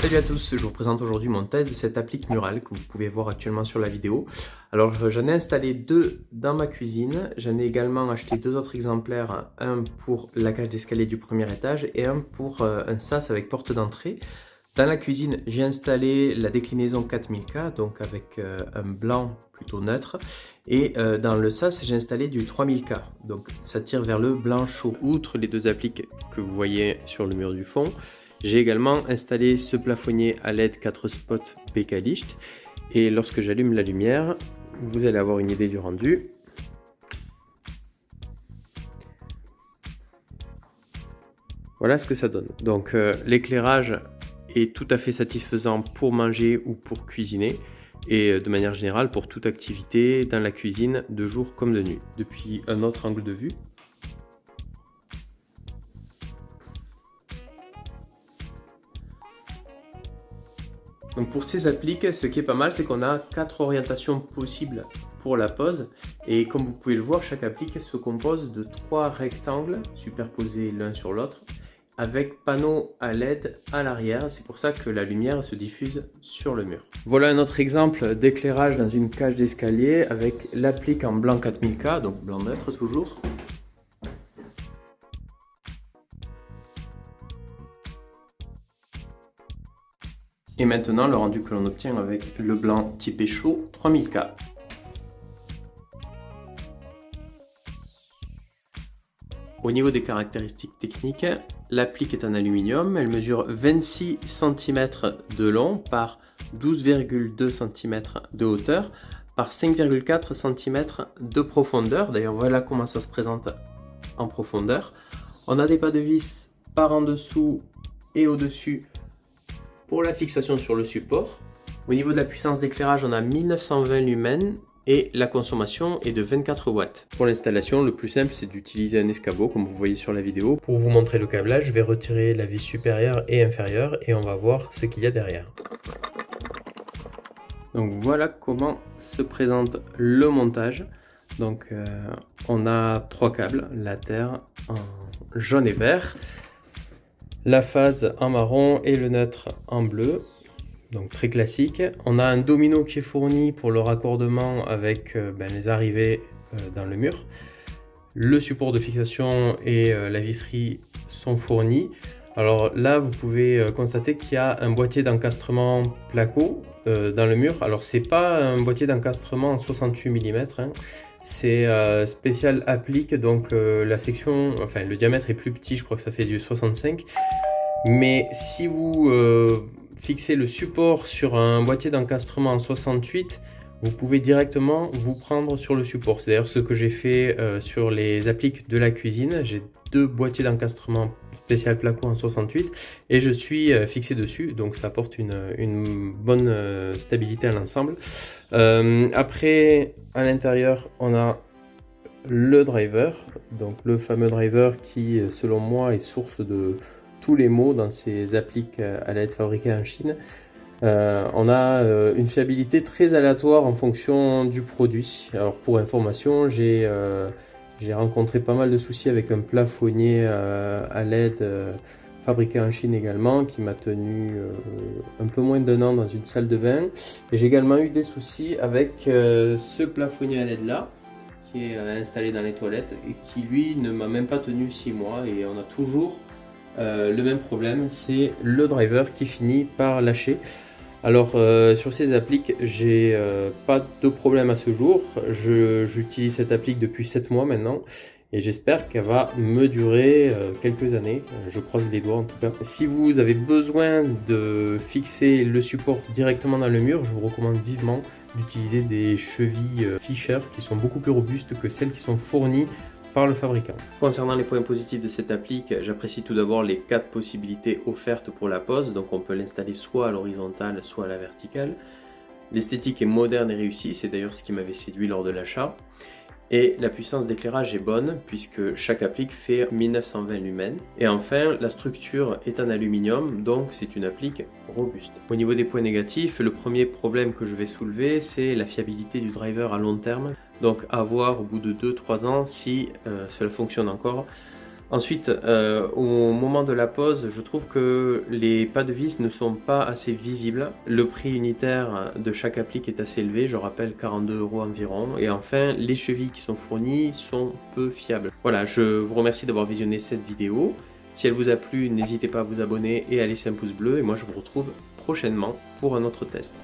Salut à tous, je vous présente aujourd'hui mon test de cette applique murale que vous pouvez voir actuellement sur la vidéo. Alors j'en ai installé deux dans ma cuisine, j'en ai également acheté deux autres exemplaires, un pour la cage d'escalier du premier étage et un pour un sas avec porte d'entrée. Dans la cuisine, j'ai installé la déclinaison 4000K, donc avec un blanc plutôt neutre. Et dans le sas, j'ai installé du 3000K, donc ça tire vers le blanc chaud. Outre les deux appliques que vous voyez sur le mur du fond, j'ai également installé ce plafonnier à LED 4 spots Becalicht. Et lorsque j'allume la lumière, vous allez avoir une idée du rendu. Voilà ce que ça donne. Donc l'éclairage est tout à fait satisfaisant pour manger ou pour cuisiner et de manière générale pour toute activité dans la cuisine de jour comme de nuit. Depuis un autre angle de vue. Donc pour ces appliques, ce qui est pas mal, c'est qu'on a 4 orientations possibles pour la pose. Et comme vous pouvez le voir, chaque applique se compose de 3 rectangles superposés l'un sur l'autre, avec panneau à LED à l'arrière. C'est pour ça que la lumière se diffuse sur le mur. Voilà un autre exemple d'éclairage dans une cage d'escalier avec l'applique en blanc 4000K, donc blanc neutre toujours. Et maintenant le rendu que l'on obtient avec le blanc typé chaud 3000K. Au niveau des caractéristiques techniques, l'applique est en aluminium, elle mesure 26 cm de long par 12,2 cm de hauteur par 5,4 cm de profondeur. D'ailleurs voilà comment ça se présente en profondeur. On a des pas de vis par en dessous et au-dessus pour la fixation sur le support. Au niveau de la puissance d'éclairage, on a 1920 lumens et la consommation est de 24 watts. Pour l'installation, le plus simple c'est d'utiliser un escabeau comme vous voyez sur la vidéo. Pour vous montrer le câblage, je vais retirer la vis supérieure et inférieure et on va voir ce qu'il y a derrière. Donc voilà comment se présente le montage. Donc on a 3 câbles, la terre en jaune et vert, la phase en marron et le neutre en bleu, donc très classique. On a un domino qui est fourni pour le raccordement avec les arrivées dans le mur. Le support de fixation et la visserie sont fournis. Alors là, vous pouvez constater qu'il y a un boîtier d'encastrement placo dans le mur. Alors c'est pas un boîtier d'encastrement en 68 mm, hein. C'est spécial applique, donc la section, enfin le diamètre est plus petit, je crois que ça fait du 65. Mais si vous fixez le support sur un boîtier d'encastrement en 68, vous pouvez directement vous prendre sur le support. C'est d'ailleurs ce que j'ai fait sur les appliques de la cuisine. J'ai 2 boîtiers d'encastrement spécial placo en 68 et je suis fixé dessus, donc ça apporte une bonne stabilité à l'ensemble. Après, à l'intérieur, on a le driver, donc le fameux driver qui, selon moi, est source de tous les maux dans ces appliques à LED fabriquées en Chine. On a une fiabilité très aléatoire en fonction du produit. Alors pour information, j'ai rencontré pas mal de soucis avec un plafonnier à LED fabriqué en Chine également, qui m'a tenu un peu moins d'1 an dans une salle de bain. Et j'ai également eu des soucis avec ce plafonnier à LED là, qui est installé dans les toilettes et qui lui ne m'a même pas tenu 6 mois. Et on a toujours le même problème, c'est le driver qui finit par lâcher. Alors sur ces appliques, j'ai pas de problème à ce jour. J'utilise cette applique depuis 7 mois maintenant et j'espère qu'elle va me durer quelques années. Je croise les doigts en tout cas. Si vous avez besoin de fixer le support directement dans le mur, je vous recommande vivement d'utiliser des chevilles Fisher qui sont beaucoup plus robustes que celles qui sont fournies par le fabricant. Concernant les points positifs de cette applique, j'apprécie tout d'abord les 4 possibilités offertes pour la pose. Donc on peut l'installer soit à l'horizontale, soit à la verticale. L'esthétique est moderne et réussie, c'est d'ailleurs ce qui m'avait séduit lors de l'achat. Et la puissance d'éclairage est bonne puisque chaque applique fait 1920 lumens. Et enfin, la structure est en aluminium, donc c'est une applique robuste. Au niveau des points négatifs, le premier problème que je vais soulever, c'est la fiabilité du driver à long terme. Donc à voir au bout de 2-3 ans si cela fonctionne encore. Ensuite, au moment de la pose, je trouve que les pas de vis ne sont pas assez visibles. Le prix unitaire de chaque applique est assez élevé, je rappelle 42 € environ. Et enfin, les chevilles qui sont fournies sont peu fiables. Voilà, je vous remercie d'avoir visionné cette vidéo. Si elle vous a plu, n'hésitez pas à vous abonner et à laisser un pouce bleu. Et moi, je vous retrouve prochainement pour un autre test.